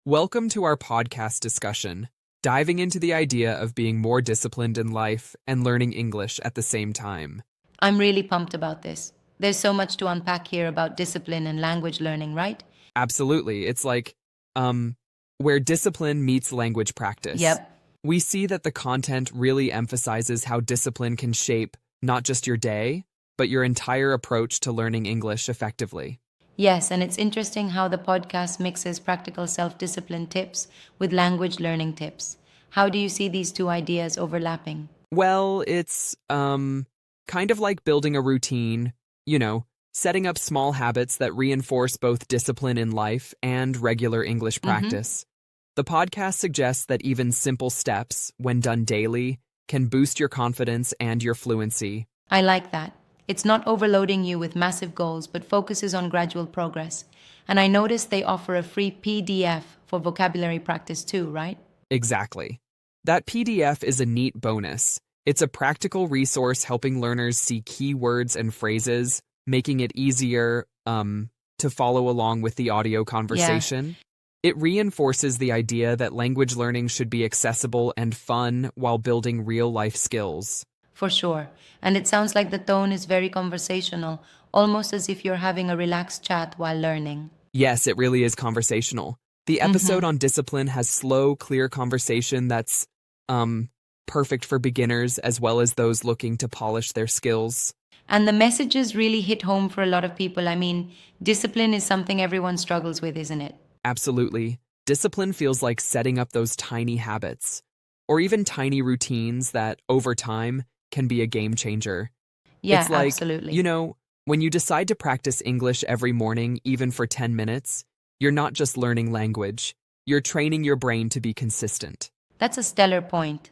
Welcome to our podcast discussion, diving into the idea of being more disciplined in life and learning English at the same time. I'm really pumped about this. There's so much to unpack here about discipline and language learning, right? Absolutely, it's like, where discipline meets language practice. Yep. We see that the content really emphasizes how discipline can shape not just your day, but your entire approach to learning English effectively. Yes, and it's interesting how the podcast mixes practical self discipline tips with language learning tips. How do you see these two ideas overlapping? Well, it's, kind of like building a routine, setting up small habits that reinforce both discipline in life and regular English practice. The podcast suggests that even simple steps, when done daily, can boost your confidence and your fluency. I like that. It's not overloading you with massive goals, but focuses on gradual progress. And I noticed they offer a free PDF for vocabulary practice too, right? Exactly. That PDF is a neat bonus. It's a practical resource helping learners see key words and phrases, making it easier to follow along with the audio conversation. It reinforces the idea that language learning should be accessible and fun while building real-life skills. For sure. And it sounds like the tone is very conversational, almost as if you're having a relaxed chat while learning. Yes, it really is conversational. The episode on discipline has slow, clear conversation that's perfect for beginners as well as those looking to polish their skills. And the messages really hit home for a lot of people. I mean, discipline is something everyone struggles with, isn't it? Absolutely. Discipline feels like setting up those tiny habits, or even tiny routines that, over time, can be a game changer. Yeah, It's like, absolutely. when you decide to practice English every morning, even for 10 minutes, you're not just learning language, you're training your brain to be consistent. That's a stellar point.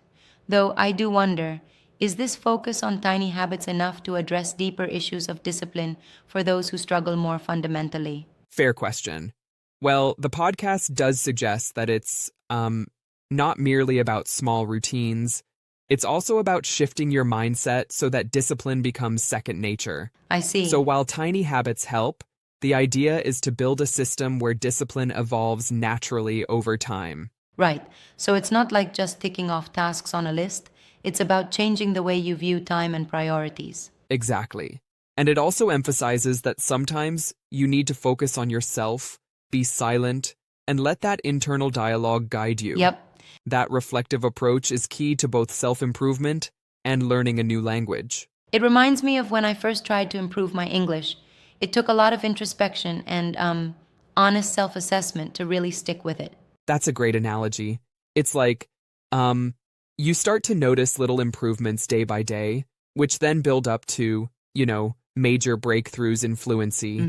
Though I do wonder, is this focus on tiny habits enough to address deeper issues of discipline for those who struggle more fundamentally? Fair question. Well, the podcast does suggest that it's not merely about small routines. It's also about shifting your mindset so that discipline becomes second nature. I see. So while tiny habits help, the idea is to build a system where discipline evolves naturally over time. Right. So it's not like just ticking off tasks on a list. It's about changing the way you view time and priorities. Exactly. And it also emphasizes that sometimes you need to focus on yourself, be silent, and let that internal dialogue guide you. Yep. That reflective approach is key to both self-improvement and learning a new language. It reminds me of when I first tried to improve my English. It took a lot of introspection and honest self-assessment to really stick with it. That's a great analogy. It's like, you start to notice little improvements day by day, which then build up to, major breakthroughs in fluency.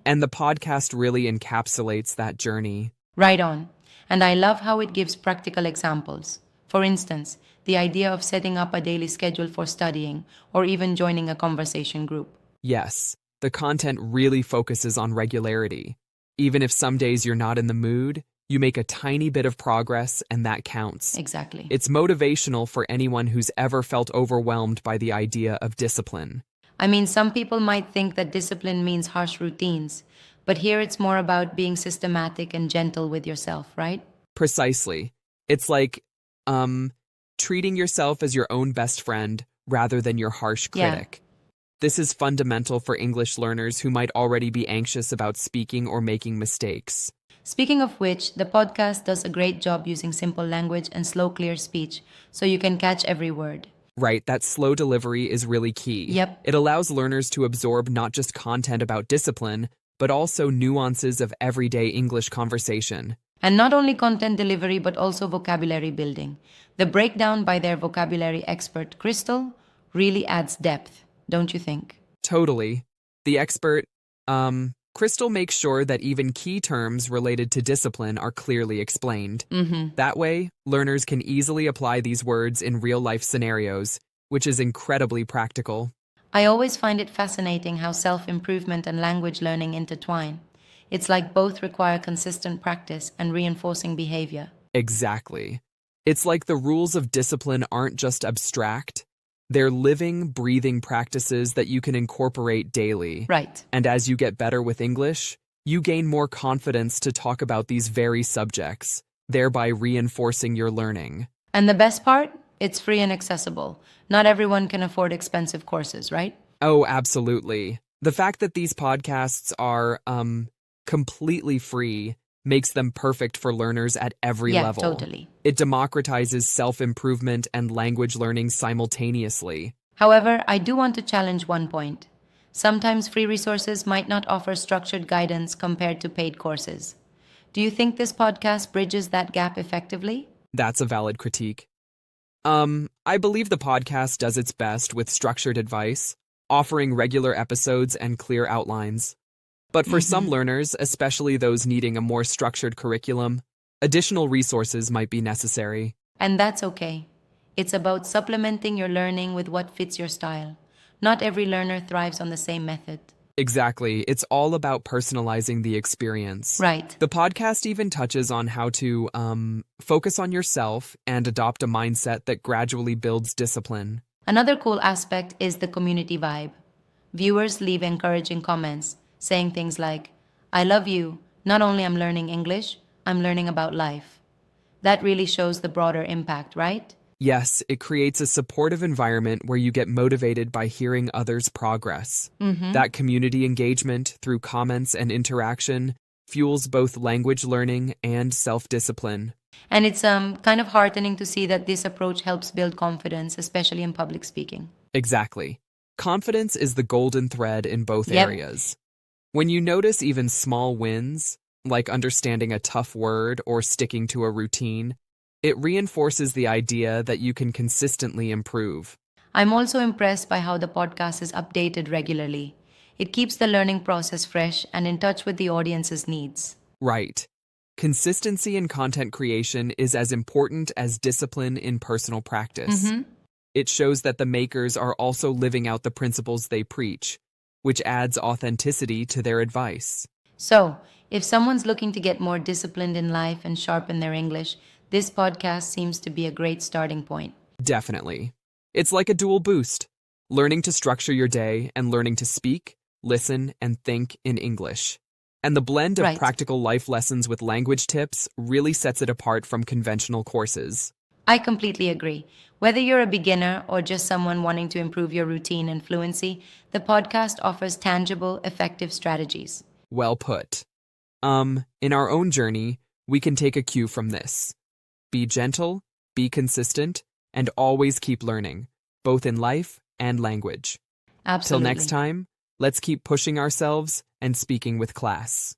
And the podcast really encapsulates that journey. Right on. And I love how it gives practical examples. For instance, the idea of setting up a daily schedule for studying or even joining a conversation group. Yes, the content really focuses on regularity. Even if some days you're not in the mood, you make a tiny bit of progress and that counts. Exactly. It's motivational for anyone who's ever felt overwhelmed by the idea of discipline. I mean, some people might think that discipline means harsh routines, but here it's more about being systematic and gentle with yourself, right? Precisely. It's like, treating yourself as your own best friend rather than your harsh critic. This is fundamental for English learners who might already be anxious about speaking or making mistakes. Speaking of which, the podcast does a great job using simple language and slow, clear speech, so you can catch every word. Right, that slow delivery is really key. Yep. It allows learners to absorb not just content about discipline, but also nuances of everyday English conversation. And not only content delivery, but also vocabulary building. The breakdown by their vocabulary expert, Crystal, really adds depth, don't you think? Totally. The expert, Crystal makes sure that even key terms related to discipline are clearly explained. That way, learners can easily apply these words in real-life scenarios, which is incredibly practical. I always find it fascinating how self-improvement and language learning intertwine. It's like both require consistent practice and reinforcing behavior. Exactly. It's like the rules of discipline aren't just abstract. They're living, breathing practices that you can incorporate daily. Right. And as you get better with English, You gain more confidence to talk about these very subjects, thereby reinforcing your learning. And the best part? It's free and accessible. Not everyone can afford expensive courses, right? Oh, absolutely. The fact that these podcasts are completely free makes them perfect for learners at every Yeah, level. totally. It democratizes self-improvement and language learning simultaneously. However, I do want to challenge one point. Sometimes free resources might not offer structured guidance compared to paid courses. Do you think this podcast bridges that gap effectively? That's a valid critique. I believe the podcast does its best with structured advice, offering regular episodes and clear outlines. But for some learners, especially those needing a more structured curriculum, additional resources might be necessary. And that's okay. It's about supplementing your learning with what fits your style. Not every learner thrives on the same method. Exactly, it's all about personalizing the experience. Right. The podcast even touches on how to focus on yourself and adopt a mindset that gradually builds discipline. Another cool aspect is the community vibe. Viewers leave encouraging comments, saying things like, I love you. Not only I'm learning English, I'm learning about life. That really shows the broader impact, right? Yes, it creates a supportive environment where you get motivated by hearing others' progress. That community engagement through comments and interaction fuels both language learning and self-discipline. And it's kind of heartening to see that this approach helps build confidence, especially in public speaking. Exactly. Confidence is the golden thread in both Yep. areas. When you notice even small wins, like understanding a tough word or sticking to a routine, it reinforces the idea that you can consistently improve. I'm also impressed by how the podcast is updated regularly. It keeps the learning process fresh and in touch with the audience's needs. Right. Consistency in content creation is as important as discipline in personal practice. It shows that the makers are also living out the principles they preach, which adds authenticity to their advice. So, if someone's looking to get more disciplined in life and sharpen their English, this podcast seems to be a great starting point. Definitely. It's like a dual boost, learning to structure your day and learning to speak, listen, and think in English. And the blend of Right. practical life lessons with language tips really sets it apart from conventional courses. I completely agree. Whether you're a beginner or just someone wanting to improve your routine and fluency, the podcast offers tangible, effective strategies. Well put. In our own journey, we can take a cue from this. Be gentle, be consistent, and always keep learning, both in life and language. Till Absolutely. next time, let's keep pushing ourselves and speaking with class.